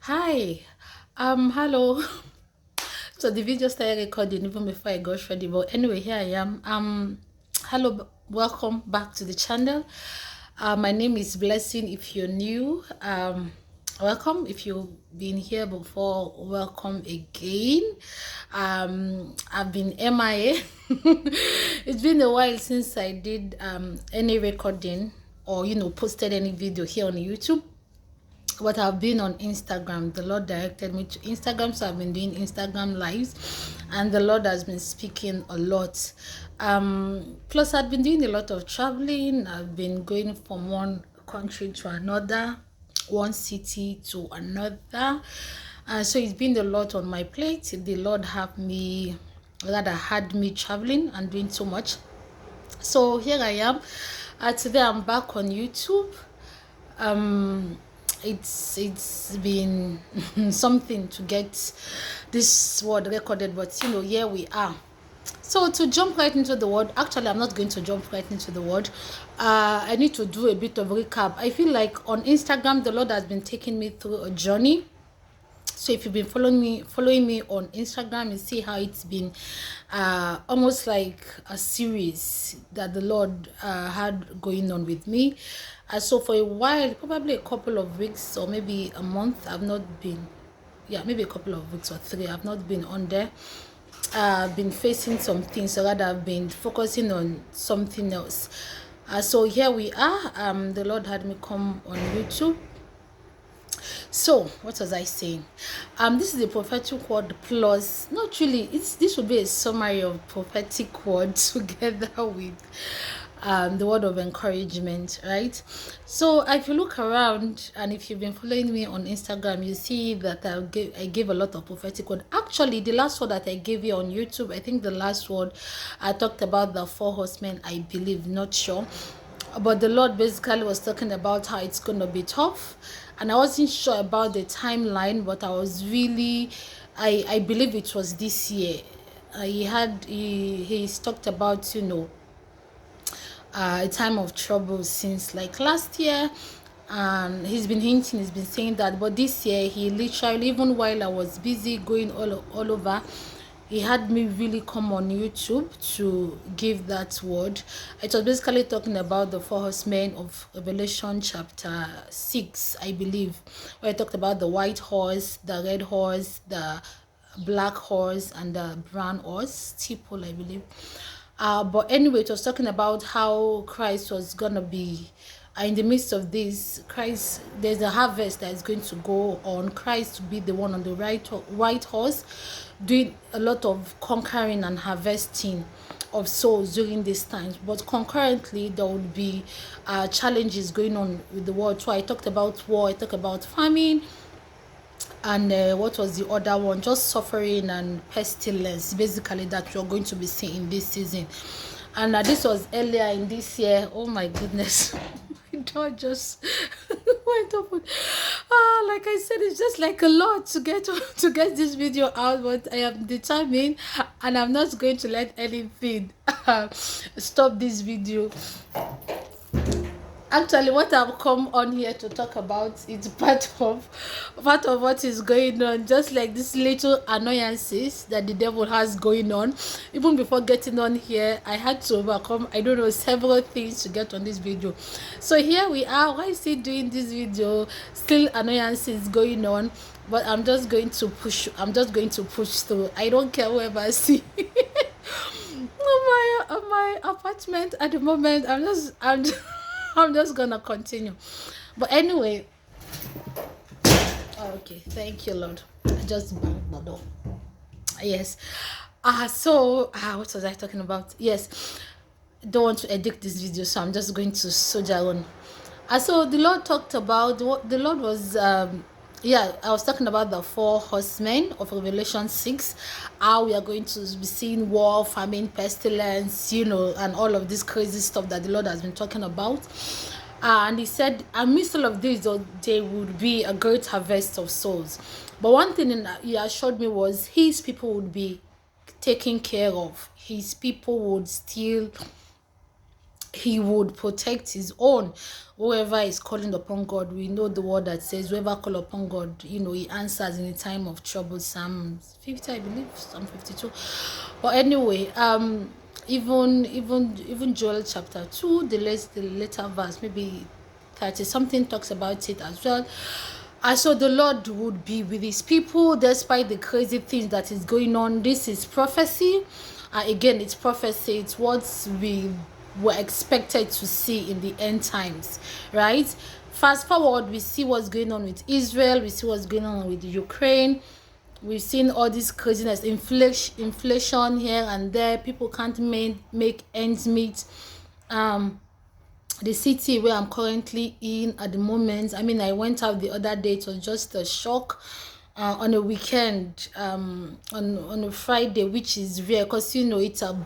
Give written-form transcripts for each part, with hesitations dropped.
Hi. Hello. So the video started recording even before I got ready. But anyway, here I am. Hello, welcome back to the channel. My name is Blessing. If you're new, welcome. If you've been here before, welcome again. I've been MIA. It's been a while since I did any recording or posted any video here on YouTube, but I've been on Instagram. The Lord directed me to Instagram, so I've been doing Instagram lives, and the Lord has been speaking a lot. Plus I've been doing a lot of traveling. I've been going from one country to another, one city to another, so it's been a lot on my plate. The Lord had me traveling and doing so much. So here I am. Today I'm back on YouTube. um it's been something to get this word recorded, but here we are. So to jump right into the word, actually I'm not going to jump right into the word. I need to do a bit of recap. I feel like on Instagram the Lord has been taking me through a journey. So if you've been following me on Instagram, you see how it's been almost like a series that the Lord had going on with me. So for a while, probably a couple of weeks or maybe a month, I've not been, yeah, maybe a couple of weeks or 3, I've not been on there. I've been facing some things, so rather I've been focusing on something else. So here we are. The Lord had me come on YouTube. So what was I saying? This is the prophetic word plus, not really, this will be a summary of prophetic word together with the word of encouragement, right? So if you look around and if you've been following me on Instagram, you see that I gave a lot of prophetic word. Actually, the last word that I gave you on YouTube, I think the last word I talked about the 4 horsemen, I believe, not sure, but the Lord basically was talking about how it's going to be tough, and I wasn't sure about the timeline, but I was really, I believe it was this year. He's talked about a time of trouble since like last year, and he's been saying that, but this year he literally, even while I was busy going all over, he had me really come on YouTube to give that word. It was basically talking about the 4 horsemen of Revelation chapter 6, I believe, where I talked about the white horse, the red horse, the black horse, and the brown horse, steeple, I believe. But anyway, it was talking about how Christ was gonna be in the midst of this. Christ, there's a harvest that is going to go on. Christ to be the one on the white horse, doing a lot of conquering and harvesting of souls during these times. But concurrently, there would be challenges going on with the world. So I talked about war, I talked about famine, and what was the other one, just suffering and pestilence, basically, that you're going to be seeing this season. And this was earlier in this year. Oh my goodness. My door just went open. Like I said, it's just like a lot to get to get this video out, but I am determined, and I'm not going to let anything stop this video. Actually, what I've come on here to talk about is part of what is going on, just like these little annoyances that the devil has going on. Even before getting on here, I had to overcome, I don't know, several things to get on this video. So here we are. Why is he doing this video? Still annoyances going on, but I'm just going to push through. I don't care whoever I see. My apartment at the moment, I'm just gonna continue. But anyway, okay, thank you, Lord. I just banged the door. Yes. What was I talking about? Yes. Don't want to edit this video, so I'm just going to soldier on. So the Lord talked about what the Lord was I was talking about the 4 horsemen of Revelation 6, how we are going to be seeing war, famine, pestilence, and all of this crazy stuff that the Lord has been talking about. And he said, amidst all of this, there would be a great harvest of souls. But one thing he assured me was his people would be taken care of. His people would still he would protect his own. Whoever is calling upon God, we know the word that says whoever call upon God, he answers in a time of trouble. Psalm 50, I believe, Psalm 52. But anyway, even Joel chapter 2, the later verse, maybe 30 something, talks about it as well. And so the Lord would be with his people despite the crazy things that is going on. This is prophecy. Again, it's prophecy. It's what we were expected to see in the end times, right? Fast forward, we see what's going on with Israel. We see what's going on with Ukraine. We've seen all this craziness, inflation here and there. People can't make ends meet. The city where I'm currently in at the moment, I mean, I went out the other day. It was just a shock. On a weekend, on a Friday, which is rare because it's a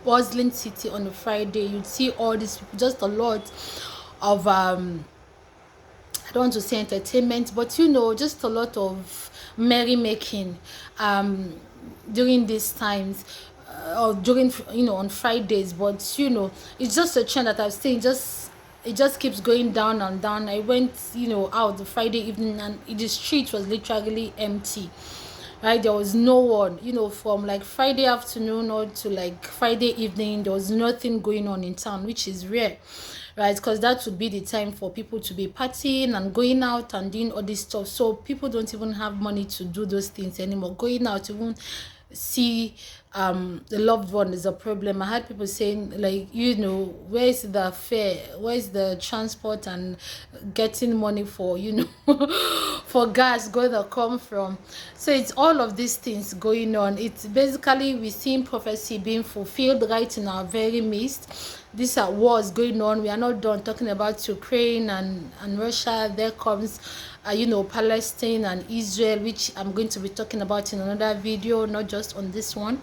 bustling city. On a Friday, you'd see all these people, just a lot of I don't want to say entertainment, but just a lot of merrymaking during these times, or during on Fridays. But it's just a trend that I've seen. It just keeps going down and down. I went out the Friday evening, and the street was literally empty, right? There was no one, from like Friday afternoon or to like Friday evening. There was nothing going on in town, which is rare, right? Because that would be the time for people to be partying and going out and doing all this stuff. So people don't even have money to do those things anymore. Going out, even see the loved one is a problem. I had people saying, like, where's the fare, where's the transport and getting money for for gas going to come from. So it's all of these things going on. It's basically we're seeing prophecy being fulfilled right in our very midst. These are wars going on. We are not done talking about Ukraine and Russia. There comes Palestine and Israel, which I'm going to be talking about in another video, not just on this one.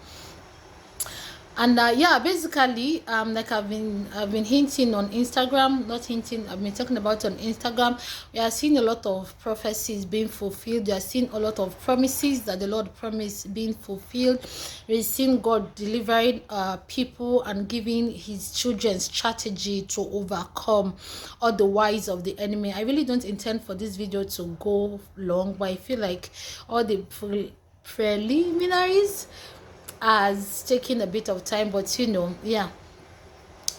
And yeah, basically, like I've been hinting on Instagram, not hinting, I've been talking about on Instagram. We are seeing a lot of prophecies being fulfilled. We are seeing a lot of promises that the Lord promised being fulfilled. We're seeing God delivering people and giving his children strategy to overcome all the wiles of the enemy. I really don't intend for this video to go long, but I feel like all the preliminaries has taken a bit of time, but yeah.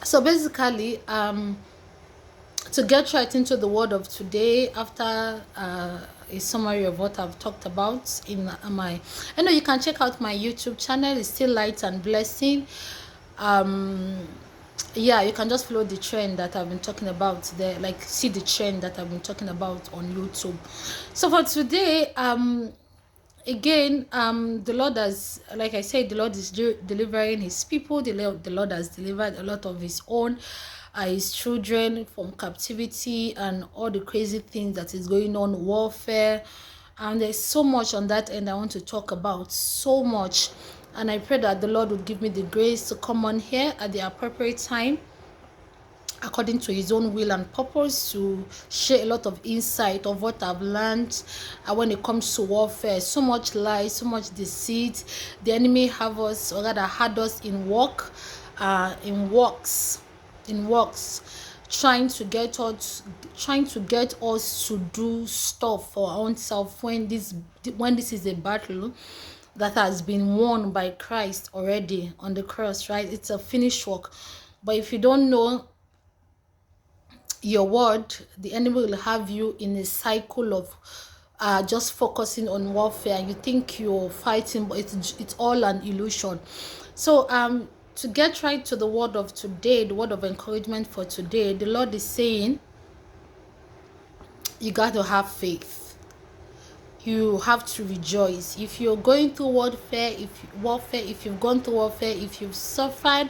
So basically, to get right into the word of today, after a summary of what I've talked about in my, I know you can check out my YouTube channel. It's still Light and Blessing. Yeah, you can just follow the trend that I've been talking about there, like see the trend that I've been talking about on YouTube. So for today, again, the Lord has, like I said, the Lord is delivering his people. The Lord has delivered a lot of his own, his children from captivity and all the crazy things that is going on, warfare. And there's so much on that end I want to talk about, so much. And I pray that the Lord would give me the grace to come on here at the appropriate time, according to his own will and purpose, to share a lot of insight of what I've learned when it comes to warfare. So much lies, so much deceit. The enemy have us, or rather had us in works, trying to get us to do stuff for our own self, when this is a battle that has been won by Christ already on the cross, right? It's a finished work. But if you don't know your word, the enemy will have you in a cycle of just focusing on warfare. You think you're fighting, but it's all an illusion. So to get right to the word of today, the word of encouragement for today, the Lord is saying you got to have faith. You have to rejoice. If you're going through warfare, if you've gone through warfare, if you've suffered,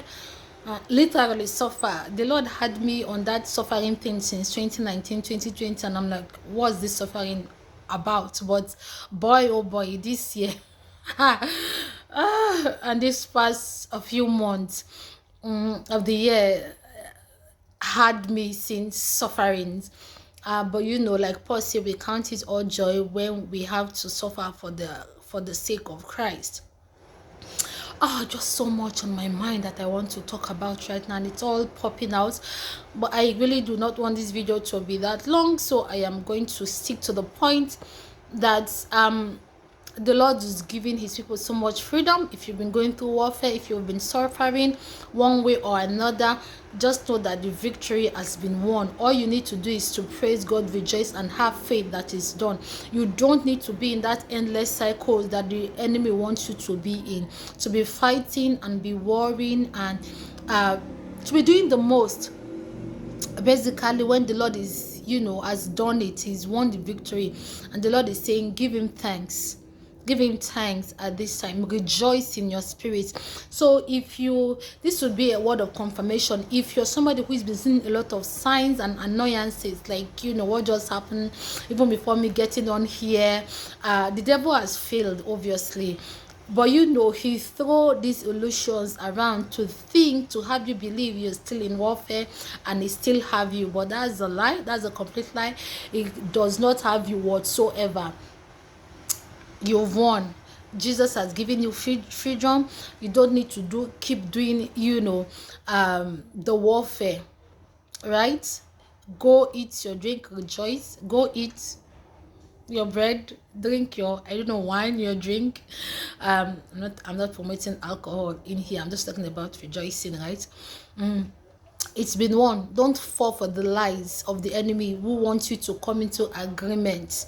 literally suffer. The Lord had me on that suffering thing since 2019, 2020, and I'm like, what's this suffering about? But boy, oh boy, this year, and this past a few months of the year had me since sufferings. But like Paul said, we count it all joy when we have to suffer for the sake of Christ. just so much on my mind that I want to talk about right now, and it's all popping out. But I really do not want this video to be that long, so I am going to stick to the point that the Lord is giving his people so much freedom. If you've been going through warfare, if you've been suffering one way or another, just know that the victory has been won. All you need to do is to praise God, rejoice, and have faith that is done. You don't need to be in that endless cycle that the enemy wants you to be in, to be fighting and be worrying and to be doing the most. Basically, when the Lord is, has done it, he's won the victory, and the Lord is saying, give him thanks. Give him thanks at this time. Rejoice in your spirit. So this would be a word of confirmation. If you're somebody who's been seeing a lot of signs and annoyances, like what just happened even before me getting on here, the devil has failed, obviously. But he throw these illusions around to have you believe you're still in warfare, and he still have you. But that's a lie. That's a complete lie. It does not have you whatsoever. You've won. Jesus has given you freedom. You don't need to keep doing the warfare, right? Go eat your drink, rejoice. Go eat your bread, drink your wine, your drink. I'm not promoting alcohol in here. I'm just talking about rejoicing, right? It's been won. Don't fall for the lies of the enemy who wants you to come into agreement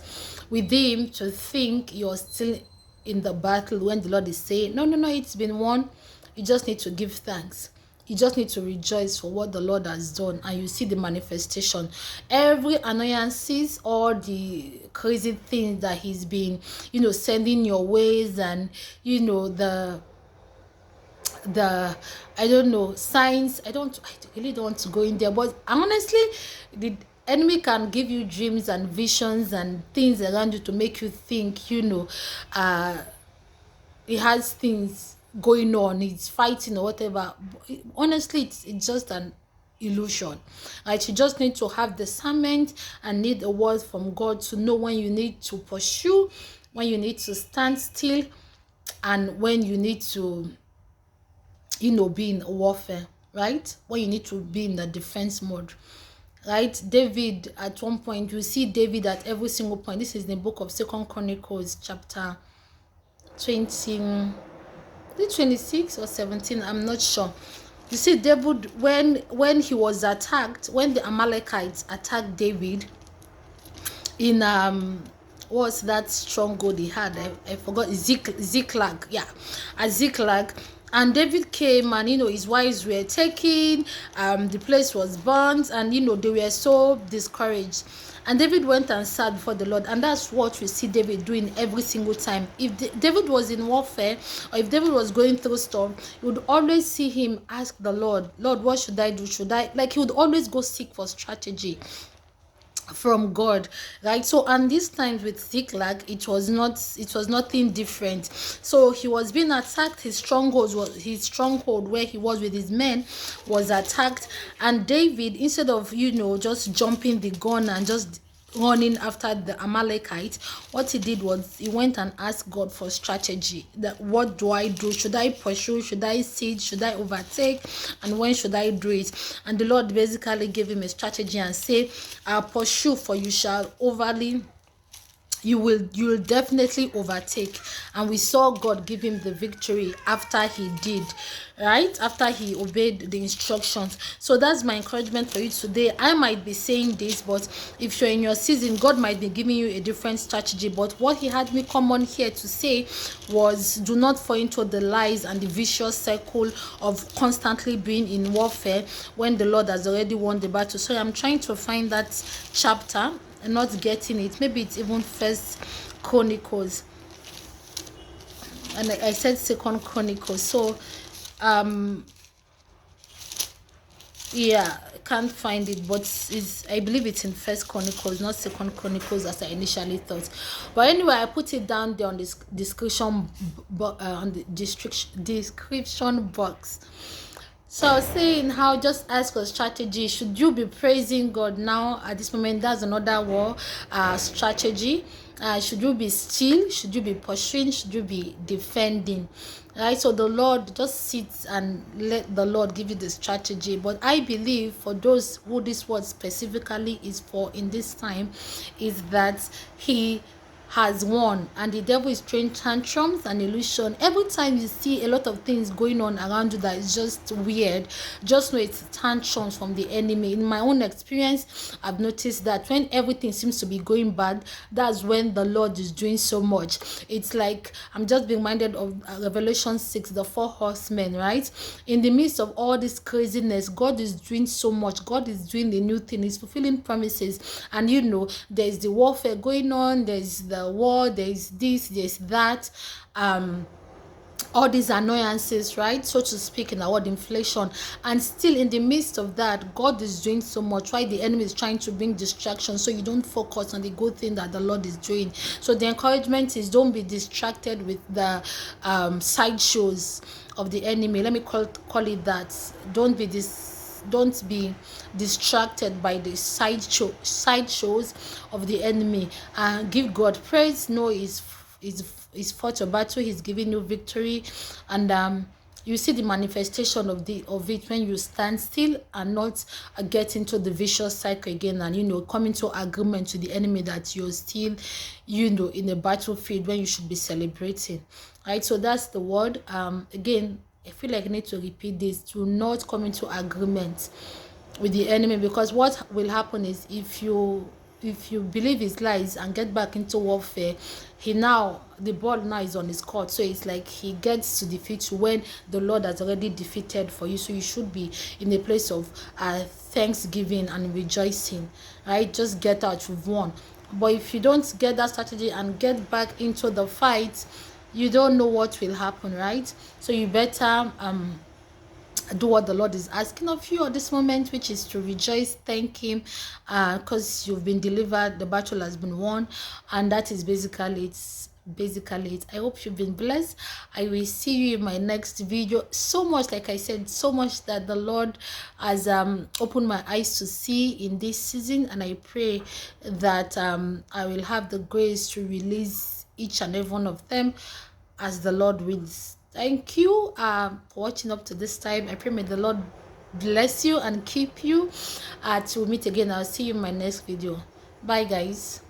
with him, to think you're still in the battle when the Lord is saying, no, it's been won. You just need to give thanks. You just need to rejoice for what the Lord has done, and you see the manifestation. Every annoyances, all the crazy things that he's been, sending your ways, and the signs. I really don't want to go in there, but honestly, the enemy can give you dreams and visions and things around you to make you think he has things going on, he's fighting or whatever. Honestly, it's just an illusion, right? You just need to have discernment and need a word from God to know when you need to pursue, when you need to stand still, and when you need to be in warfare, right? When you need to be in the defense mode, right? David, at one point, you see David at every single point. This is in the book of Second Chronicles, chapter 26 or 17, I'm not sure. You see David, when he was attacked, when the Amalekites attacked David in what's that stronghold he had? I forgot. Ziklag. Yeah, at Ziklag. And David came, and his wives were taken, the place was burnt, and they were so discouraged. And David went and sat before the Lord, and that's what we see David doing every single time. If David was in warfare, or if David was going through storm, you would always see him ask the Lord, what should I do? He would always go seek for strategy from God, right? So, and this time with Ziklag, it was nothing different. So he was being attacked. His stronghold where he was with his men was attacked, and David, instead of just jumping the gun and just running after the Amalekite, what he did was he went and asked God for strategy. That what do I do? Should I pursue? Should I siege? Should I overtake? And when should I do it? And the Lord basically gave him a strategy and said, I'll pursue, for you shall you will definitely overtake. And we saw God give him the victory after he did, right? After he obeyed the instructions. So that's my encouragement for you today. I might be saying this, but if you're in your season, God might be giving you a different strategy. But what he had me come on here to say was, do not fall into the lies and the vicious circle of constantly being in warfare when the Lord has already won the battle. So I'm trying to find that chapter and not getting it. Maybe it's even First Chronicles, and I said Second Chronicles. So yeah, I can't find it, but I believe it's in First Chronicles, not Second Chronicles as I initially thought. But anyway, I put it down there on this description on the description box. So saying how just ask a strategy, should you be praising God now at this moment? That's another war strategy. Should you be still? Should you be pursuing? Should you be defending? Right, so the Lord just sits and let the Lord give you the strategy. But I believe for those who this word specifically is for in this time, is that he has won and the devil is throwing tantrums and illusion. Every time you see a lot of things going on around you that is just weird, just know it's tantrums from the enemy. In my own experience, I've noticed that when everything seems to be going bad, that's when the Lord is doing so much. It's like I'm just being reminded of Revelation 6, the four horsemen, right? In the midst of all this craziness, God is doing so much. God is doing the new thing. He's fulfilling promises. And there's the warfare going on, there's the war, there's this, there's that, all these annoyances, right, so to speak, in the word inflation. And still in the midst of that, God is doing so much. Why the enemy is trying to bring distraction so you don't focus on the good thing that the Lord is doing. So the encouragement is, don't be distracted with the side shows of the enemy. Let me call it that. Don't be distracted by the side shows of the enemy, and give God praise. No, he's fought your battle, he's giving you victory. And you see the manifestation of it when you stand still and not get into the vicious cycle again, and come into agreement to the enemy that you're still in a battlefield when you should be celebrating. Right, so that's the word. Again, I feel like I need to repeat this: to not come into agreement with the enemy, because what will happen is, if you believe his lies and get back into warfare, the ball now is on his court. So it's like he gets to defeat you when the Lord has already defeated for you. So you should be in a place of thanksgiving and rejoicing, right? Just get out, you've won. But if you don't get that strategy and get back into the fight, you don't know what will happen, right? So you better do what the Lord is asking of you at this moment, which is to rejoice, thank him, because you've been delivered, the battle has been won. And that is basically it. I hope you've been blessed. I will see you in my next video. So much, like I said, so much that the Lord has opened my eyes to see in this season, and I pray that I will have the grace to release each and every one of them as the Lord wills. Thank you for watching up to this time. I pray may the Lord bless you and keep you. Till we meet again, I'll see you in my next video. Bye, guys.